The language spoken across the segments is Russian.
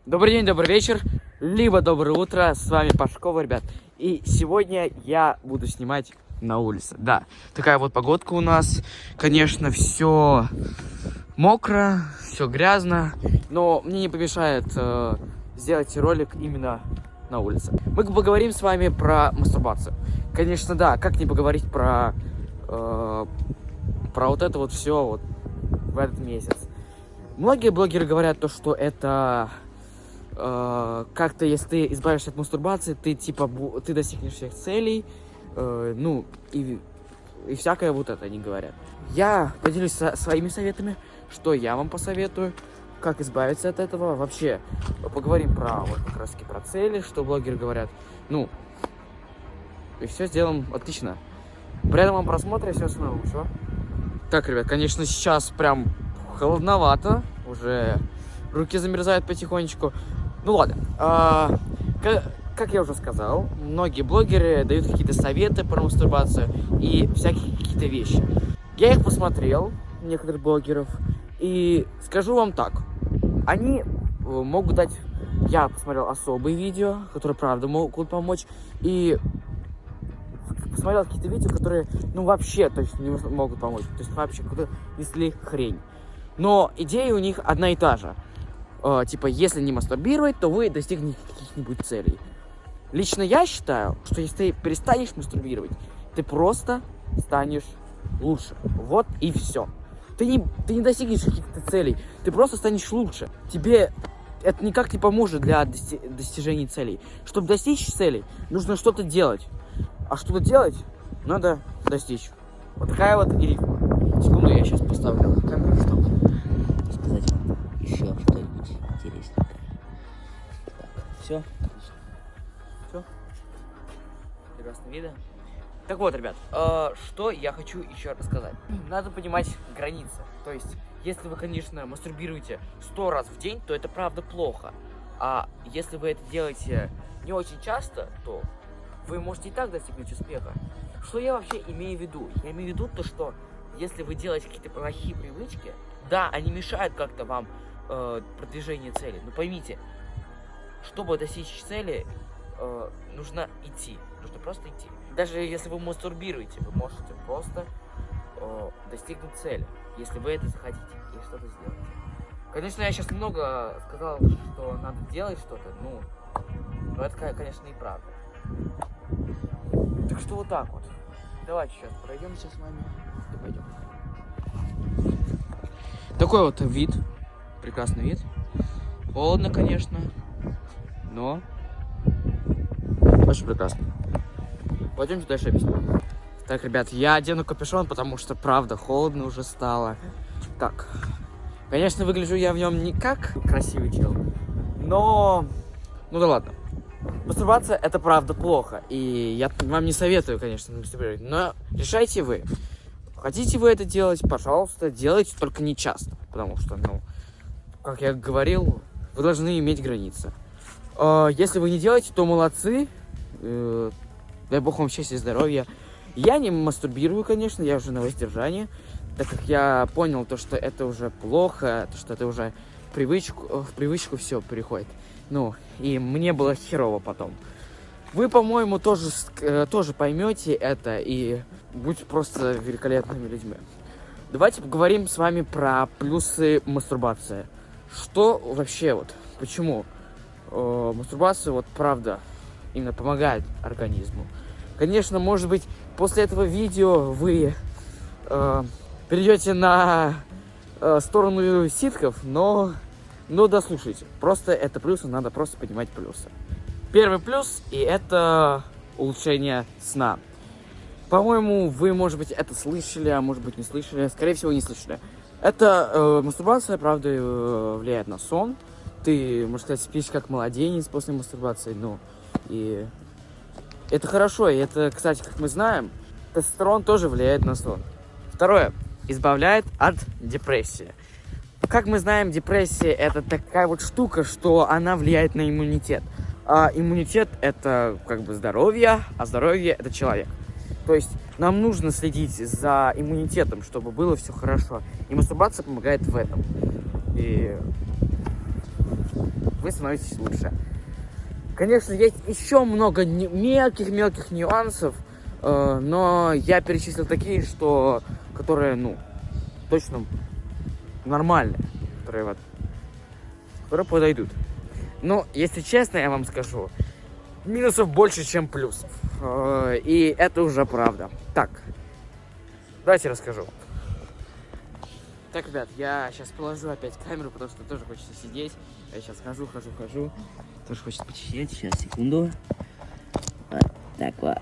Добрый день, добрый вечер, либо доброе утро, с вами Пашкова, ребят. И сегодня я буду снимать на улице. Да, такая вот погодка у нас. Конечно, все мокро, все грязно, но мне не помешает сделать ролик именно на улице. Мы поговорим с вами про мастурбацию. Конечно, да, как не поговорить про вот это вот все вот в этот месяц. Многие блогеры говорят то, что это как-то, если ты избавишься от мастурбации, ты типа ты достигнешь всех целей, ну и всякое вот это они говорят. Я поделюсь своими советами, что я вам посоветую, как избавиться от этого. Вообще поговорим про вот как раз таки про цели, что блогеры говорят. Ну и все сделаем отлично. Приятного вам просмотра и всего самого лучшего. Так, ребят, конечно, сейчас прям холодновато, уже руки замерзают потихонечку. Ну ладно, как я уже сказал, многие блогеры дают какие-то советы про мастурбацию и всякие какие-то вещи. Я их посмотрел, некоторых блогеров, и скажу вам так, они могут дать, я посмотрел особые видео, которые правда могут помочь, и посмотрел какие-то видео, которые, ну вообще точно не могут помочь, то есть вообще куда несли хрень. Но идея у них одна и та же. Типа, если не мастурбировать, то вы достигнете каких-нибудь целей. Лично я считаю, что если ты перестанешь мастурбировать, ты просто станешь лучше. Вот и все. Ты не достигнешь каких-то целей, ты просто станешь лучше. Тебе это никак не поможет для достижения целей. Чтобы достичь целей, нужно что-то делать. А что-то делать надо достичь. Вот такая вот и рифма. Секунду, я сейчас поставлю камеру, чтобы сказать вам еще что-нибудь интересненькое. Так, все. Все. Прекрасный вида. Так вот, ребят, что я хочу еще рассказать. Надо понимать границы. То есть, если вы, конечно, мастурбируете 100 раз в день, то это правда плохо. А если вы это делаете не очень часто, то вы можете и так достигнуть успеха. Что я вообще имею в виду? Я имею в виду то, что если вы делаете какие-то плохие привычки, да, они мешают как-то вам продвижению цели. Но поймите, чтобы достичь цели, нужно идти. Нужно просто идти. Даже если вы мастурбируете, вы можете просто достигнуть цели, если вы это захотите и что-то сделаете. Конечно, я сейчас много сказал, что надо делать что-то, но это, конечно, и правда. Так что вот так вот. Давайте сейчас пройдемся с вами и пойдем. Такой вот вид. Прекрасный вид. Холодно, конечно, но очень прекрасно. Пойдемте дальше объясню. Так, ребят, я одену капюшон, потому что, правда, холодно уже стало. Так, конечно, выгляжу я в нем не как красивый чел, но... Ну да ладно. Мастурбация — это правда плохо, и я вам не советую, конечно, мастурбировать, но решайте вы. Хотите вы это делать, пожалуйста, делайте, только не часто, потому что, ну, как я говорил, вы должны иметь границы. Если вы не делаете, то молодцы, дай бог вам счастья и здоровья. Я не мастурбирую, конечно, я уже на воздержании, так как я понял то, что это уже плохо, то, что это уже в привычку все переходит. Ну, и мне было херово потом. Вы, по-моему, тоже поймете это и будете просто великолепными людьми. Давайте поговорим с вами про плюсы мастурбации. Что вообще вот, почему мастурбация вот правда именно помогает организму? Конечно, может быть, после этого видео вы перейдете на сторону ситков, но дослушайте. Просто это плюсы, надо просто понимать плюсы. Первый плюс, и это улучшение сна. По-моему, вы, может быть, это слышали, а может быть, не слышали. Скорее всего, не слышали. Это мастурбация, правда, влияет на сон. Ты, можно сказать, спишь как младенец после мастурбации. Ну, и это хорошо. И это, кстати, как мы знаем, тестостерон тоже влияет на сон. Второе. Избавляет от депрессии. Как мы знаем, депрессия — это такая вот штука, что она влияет на иммунитет. А иммунитет — это как бы здоровье, а здоровье — это человек. То есть нам нужно следить за иммунитетом, чтобы было все хорошо. И мастурбация помогает в этом. И вы становитесь лучше. Конечно, есть еще много мелких нюансов, но я перечислил такие, которые, ну, точно нормальные, которые подойдут. Но, если честно, я вам скажу, минусов больше, чем плюсов. И это уже правда. Так, давайте расскажу. Так, ребят, я сейчас положу опять камеру, потому что тоже хочется сидеть. Я сейчас хожу. Тоже хочется посидеть. Сейчас, секунду. Вот так вот.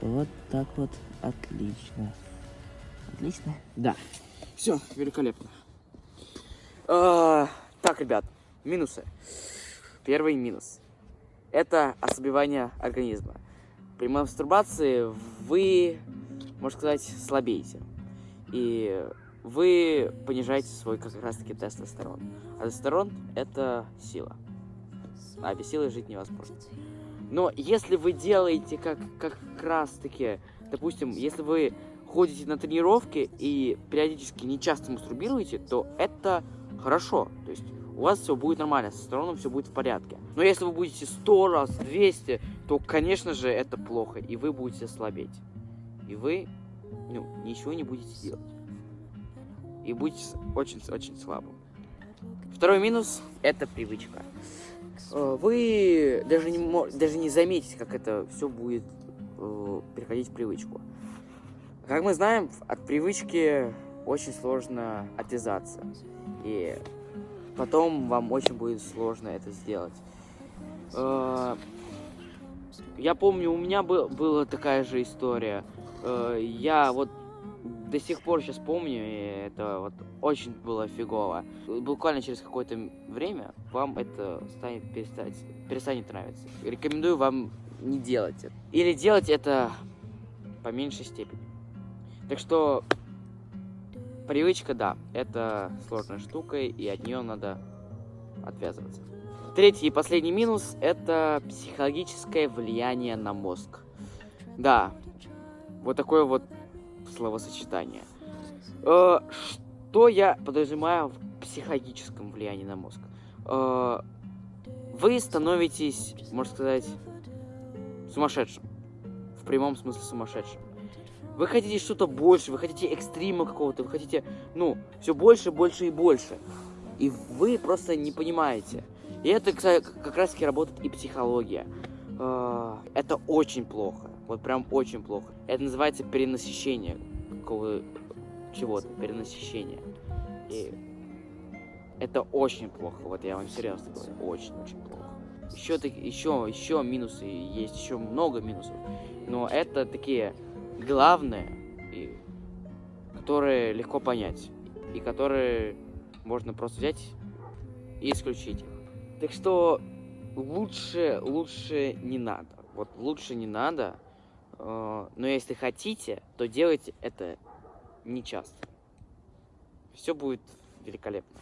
Вот так вот. Отлично. Отлично? Да. Все, великолепно. Так, ребят, минусы. Первый минус. Это ослабевание организма. При мастурбации вы, можно сказать, слабеете. И вы понижаете свой как раз-таки тестостерон. А тестостерон – это сила. А без силы жить невозможно. Но если вы делаете как раз-таки, допустим, если вы ходите на тренировки и периодически не часто мастурбируете, то это хорошо. То есть у вас все будет нормально, с тестостероном все будет в порядке. Но если вы будете 100 раз, 200, то, конечно же, это плохо, и вы будете слабеть. И вы, ничего не будете делать. И будете очень слабым. Второй минус – это привычка. Вы даже не заметите, как это все будет переходить в привычку. Как мы знаем, от привычки очень сложно отвязаться. И потом вам очень будет сложно это сделать. Я помню, у меня была такая же история. Я вот до сих пор сейчас помню, и это вот очень было фигово. Буквально через какое-то время вам это перестанет нравиться. Рекомендую вам не делать это. Или делать это по меньшей степени. Так что привычка, да, это сложная штука, и от нее надо отвязываться. Третий и последний минус – это психологическое влияние на мозг. Да, вот такое вот словосочетание. Что я подразумеваю в психологическом влиянии на мозг? Вы становитесь, можно сказать, сумасшедшим. В прямом смысле сумасшедшим. Вы хотите что-то больше, вы хотите экстрима какого-то, вы хотите, все больше, больше и больше. И вы просто не понимаете. И это, кстати, как раз таки работает и психология. Это очень плохо. Вот прям очень плохо. Это называется перенасыщение чего-то. Перенасыщение. И это очень плохо. Вот я вам серьезно говорю. Очень-очень плохо. Еще минусы. Есть еще много минусов. Но это такие главные, которые легко понять. И которые можно просто взять и исключить их. Так что лучше не надо. Вот лучше не надо. Но если хотите, то делайте это не часто. Все будет великолепно.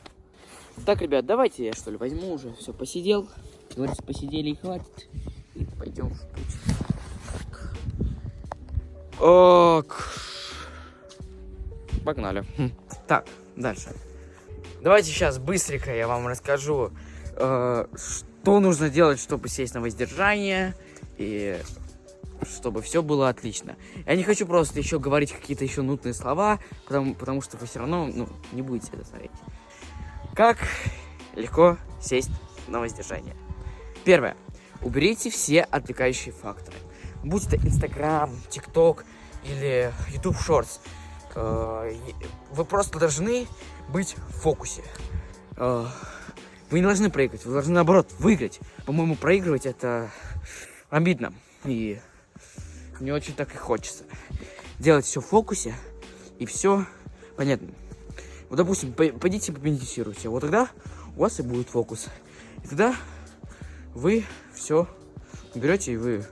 Так, ребят, давайте я что ли возьму уже. Все, посидел. Говорится, посидели и хватит. И пойдем в путь. Ок. Погнали. Так, дальше. Давайте сейчас быстренько я вам расскажу, что нужно делать, чтобы сесть на воздержание, и чтобы все было отлично. Я не хочу просто еще говорить какие-то еще нудные слова, потому что вы все равно не будете это смотреть. Как легко сесть на воздержание? Первое. Уберите все отвлекающие факторы. Будь это Instagram, TikTok или YouTube Shorts. Вы просто должны быть в фокусе. Вы не должны проигрывать, вы должны, наоборот, выиграть. По-моему, проигрывать это обидно. И не очень так и хочется. Делать все в фокусе, и все понятно. Вот, допустим, пойдите помедитируйте. Вот тогда у вас и будет фокус. И тогда вы все берете, и вы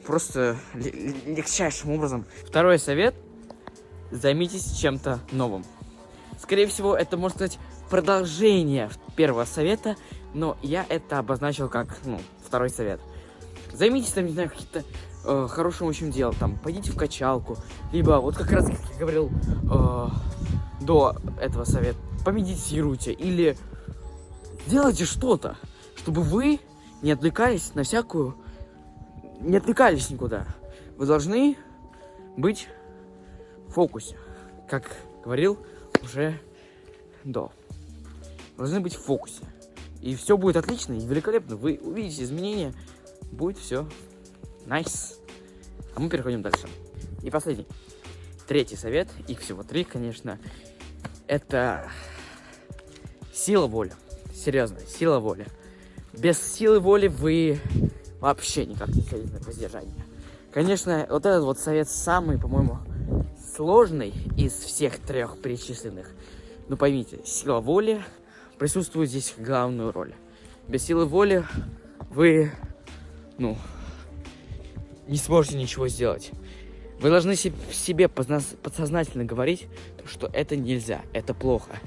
просто легчайшим образом. Второй совет. Займитесь чем-то новым. Скорее всего, это, можно сказать, продолжение первого совета, но я это обозначил как, второй совет. Займитесь там, не знаю, каким-то хорошим очень делом, там, пойдите в качалку, либо, вот как раз, как я говорил, до этого совета, помедитируйте или делайте что-то, чтобы вы не отвлекались на всякую, не отвлекались никуда. Вы должны быть в фокусе, как говорил уже до. Должны быть в фокусе. И все будет отлично и великолепно. Вы увидите изменения. Будет все nice. А мы переходим дальше. И последний. Третий совет. Их всего 3, конечно. Это сила воли. Серьезно, сила воли. Без силы воли вы вообще никак не сядете на воздержание. Конечно, вот этот вот совет самый, по-моему, сложный из всех 3 перечисленных. Но поймите, сила воли присутствует здесь главную роль. Без силы воли вы, не сможете ничего сделать. Вы должны себе подсознательно говорить, что это нельзя, это плохо.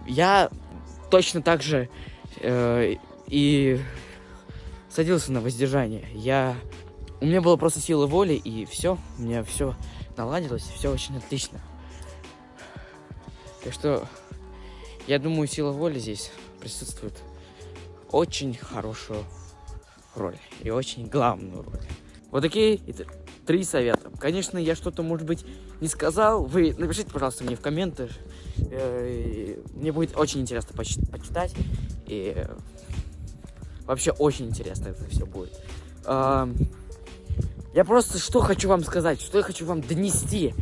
Я точно так же и садился на воздержание. У меня была просто сила воли, и все, у меня все наладилось, все очень отлично. Так что, я думаю, сила воли здесь присутствует очень хорошую роль и очень главную роль. Вот такие 3 совета. Конечно, я что-то, может быть, не сказал. Вы напишите, пожалуйста, мне в комментах. Мне будет очень интересно почитать. И вообще очень интересно это все будет. Я просто что хочу вам сказать, что я хочу вам донести.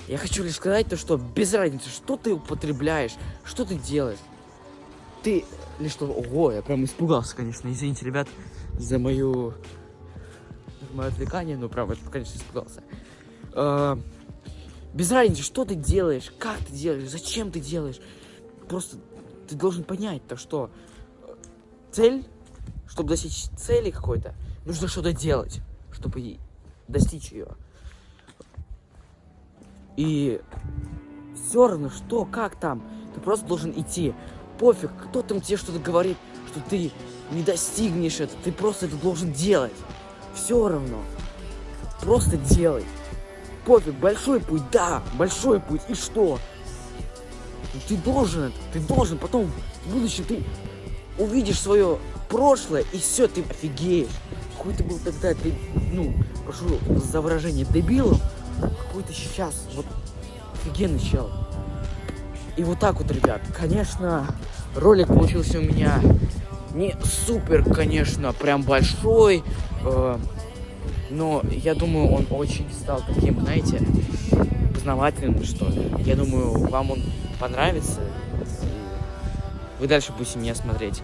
Я хочу лишь сказать то, что без разницы, что ты употребляешь, что ты делаешь. Ты лишь что... Ого, я прям испугался, конечно. Извините, ребят, за мое отвлекание. Ну, правда, конечно, испугался. Без разницы, что ты делаешь, как ты делаешь, зачем ты делаешь. Просто ты должен понять то, что цель, чтобы достичь цели какой-то, нужно что-то делать, чтобы достичь ее. И все равно, что, как там, ты просто должен идти. Пофиг, кто там тебе что-то говорит, что ты не достигнешь это, ты просто это должен делать. Все равно. Просто делай. Пофиг, большой путь, да, большой путь, и что? Ты должен это, ты должен, потом в будущем ты увидишь свое прошлое, и все, ты офигеешь. Какой ты был тогда, ты, прошу за выражение, дебилом, какой ты сейчас, вот, офигенный чел. И вот так вот, ребят, конечно, ролик получился у меня не супер, конечно, прям большой, но я думаю, он очень стал таким, знаете, познавательным, что ли. Я думаю, вам он понравится, и вы дальше будете меня смотреть.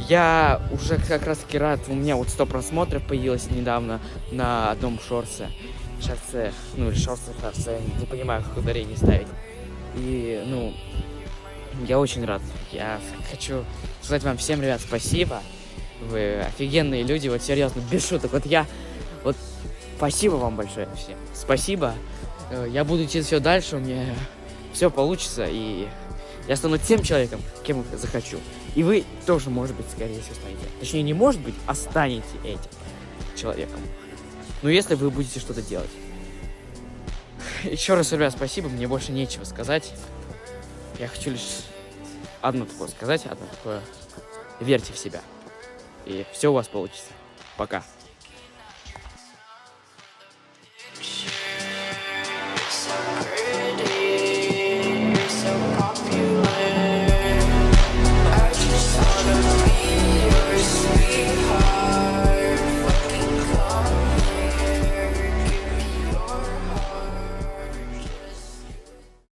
Я уже как раз таки рад, у меня вот 100 просмотров появилось недавно на одном шорце, или шорце, не понимаю, как ударение ставить. И, я очень рад. Я хочу сказать вам всем, ребят, спасибо. Вы офигенные люди, вот серьезно, без шуток. Вот спасибо вам большое всем. Спасибо. Я буду идти все дальше, у меня все получится, и я стану тем человеком, кем захочу. И вы тоже, может быть, скорее всего, станете. Точнее, не может быть, а станете этим человеком. Но если вы будете что-то делать. Еще раз, ребят, спасибо, мне больше нечего сказать. Я хочу лишь одно такое сказать, верьте в себя. И все у вас получится. Пока.